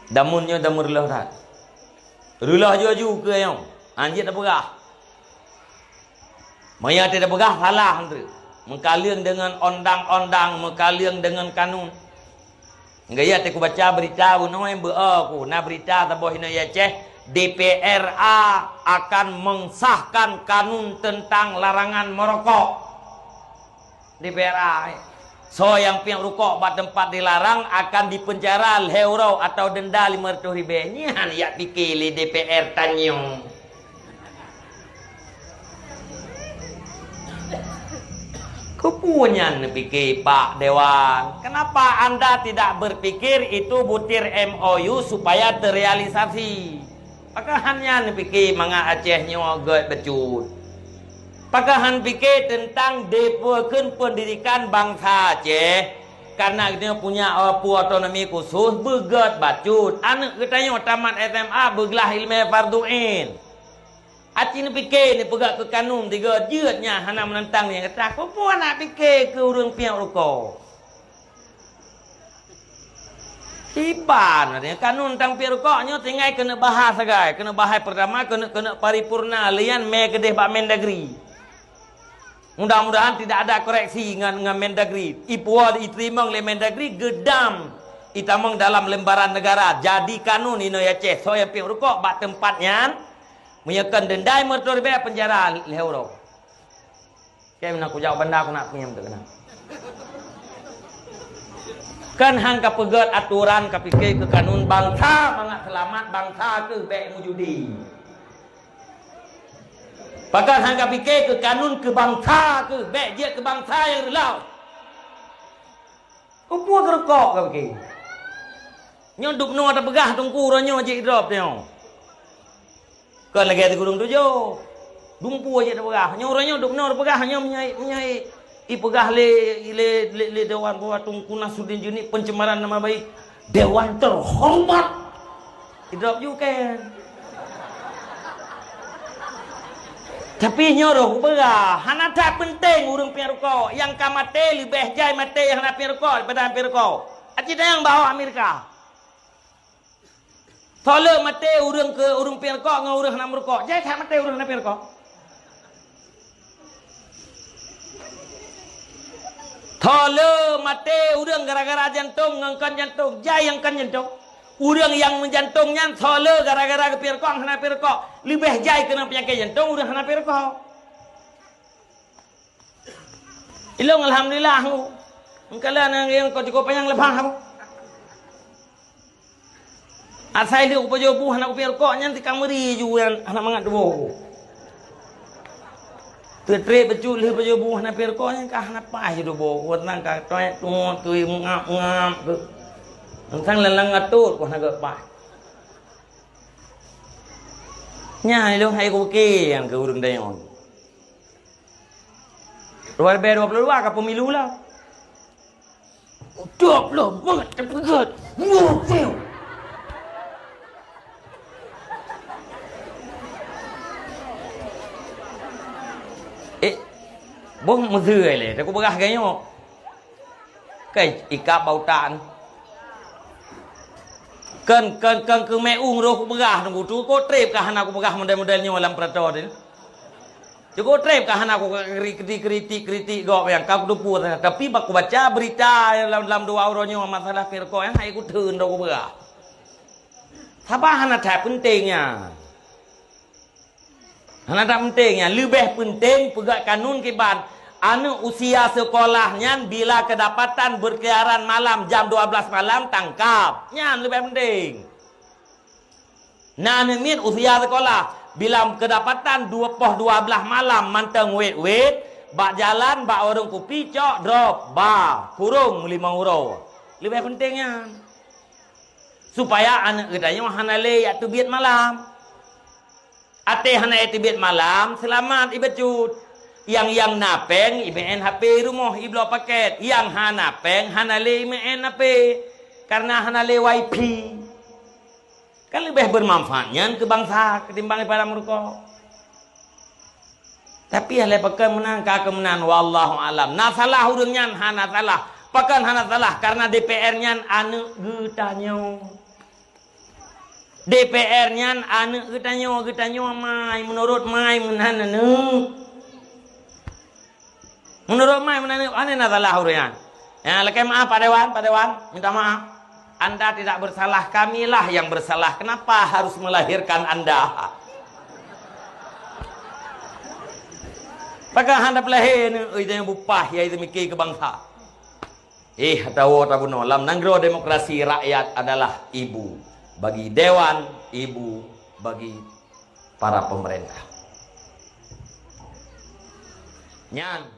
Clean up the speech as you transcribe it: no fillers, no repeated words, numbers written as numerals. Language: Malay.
Damunnya damur lah dah. Rulah ju ke yang. Anjir dah pegah. Maya tidak pegah salah tu. Mengkalian dengan undang-undang, mengkalian dengan kanun. Gaya aku baca berita uno yang aku na berita taboh ina ya ceh DPRA akan mensahkan kanun tentang larangan merokok. DPRA. So yang piang rokok bat tempat dilarang akan dipenjara €1 atau denda RM500. Nyan ya fikir li DPR tanyong. Kepunyan pikir Pak Dewan. Kenapa Anda tidak berpikir itu butir MOU supaya terrealisasi? Pakahannya pikir manga Acehnya agak becut. Pakahan pikir tentang depokan pendidikan bangsa Aceh. Karena dia punya otonomi khusus begat bacut. Anak katanya tamat SMA bergelah ilmu farduin. Aci ni fikir ni pegak ke kanun tiga jeutnya hana menentang ni kata apa puan nak fikir ke urang piang rokok. Iban ni kanun tentang piang rokoknya tinggal kena bahas sagai, kena bahas pertama kena paripurna lian me kedeh Pak Mendagri. Mudah-mudahan tidak ada koreksi dengan Mendagri. Ipua diterima oleh Mendagri gedam itamang dalam lembaran negara jadi kanun ino ya Aceh. So yang piang rokok bak tempatnya menyekan dendai mertua be penjara €1. Kayak mana aku jawab benda aku nak punya betul kena. Kan hang ka pegat aturan ka fikir ke kanun bangsa mangat selamat bangsa ke be mujudi. Pakat hang ka fikir ke kanun ke bangsa ke be je ke bangsa yang relau. Kau puas rokok ka fikir. Nyo dup no ada begah tungku ronyo je drop tio. Kan lagi ada gunung tujuh, dumpu aja dah pegah. Nyoranya duk nor pegah hanya menyai. Pegah le dewan buat tungku Nasruddin Juni pencemaran nama baik dewan terhormat. Idrop juga kan. Tapi nyoroh pegah, hana tak penting urang pirko. Yang kamate lebih jai mate yang hana pirko daripada pirko. Aci yang bawa Amerika. Tolong mati urang ke urang pirkok dengan urang nak merokok. Jangan tak mati urang nak pirkok. Tolong mati urang gara-gara jantung ngangkan jantung. Jangan yang kan jantung. Urang yang menjantungnya tolong gara-gara ke pirkok nak pirkok. Lebih jai kena penyakit jantung urang nak pirkok. Ilong alhamdulillah. Engkala yang kau cukup panjang lebah aku. Asal dia upajo buah nak upiar kok nyanti kameri juga anak mangat dua. Tetre betul dia upajo buah nak upiar kok nyanti kah nak pai dua. Kuat nang kah toy tuh ngap tu. Tentang lelang ngatur kau nak pai. Nyai lu hai ku ke yang ke urang dayon. Luar biasa 22 ke pemilu lah. 20 banget terpegat. Yo. Bông mà rười lệ, aku begah kayaknya cái ikap bautan kan ke me roh aku begah nunggu tu ko trip kah aku begah model-modelnya dalam prato ni cukup trip kah aku kritik gok yang kau dupu tapi aku baca berita dalam 2 euronya masalah pirko yang aku turun aku begah apa hana tak pentingnya hana tak pentingnya lebih penting pegat kanun kiban anu usia sekolahnya bila kedapatan berkeliaran malam jam 12 malam tangkap. Nyan lebih penting. Nah min usia sekolah bila kedapatan 12 malam manteng wet bak jalan bak orang kopi cok drop ba kurung €5. Lebih pentingnya supaya anak gedanya hanale ya tu biat malam. Ate hana ya tu biat malam selamat ibacut. Yang napeng IBN HP rumah iblo paket yang hanapeng hanale IBN HP karena hanale WiFi kan lebih bermanfaatnya ke bangsa ketimbang daripada merokok tapi hale pakai menang ka kemenang wallahu alam nah salah urangnya hana salah pakan hana salah karena DPR-nya anu getanya DPR-nya anak getanyo mai menurut mai menana menurut mai menana ane nadalah hurian. Ya, lekai maaf Pak Dewan, minta maaf. Anda tidak bersalah, kamilah yang bersalah. Kenapa harus melahirkan Anda? Pakai handap lahir itu yang bupah ya itu mikir ke bangsa. Tahu no lam nanggro demokrasi rakyat adalah ibu bagi dewan, ibu bagi para pemerintah. Nyan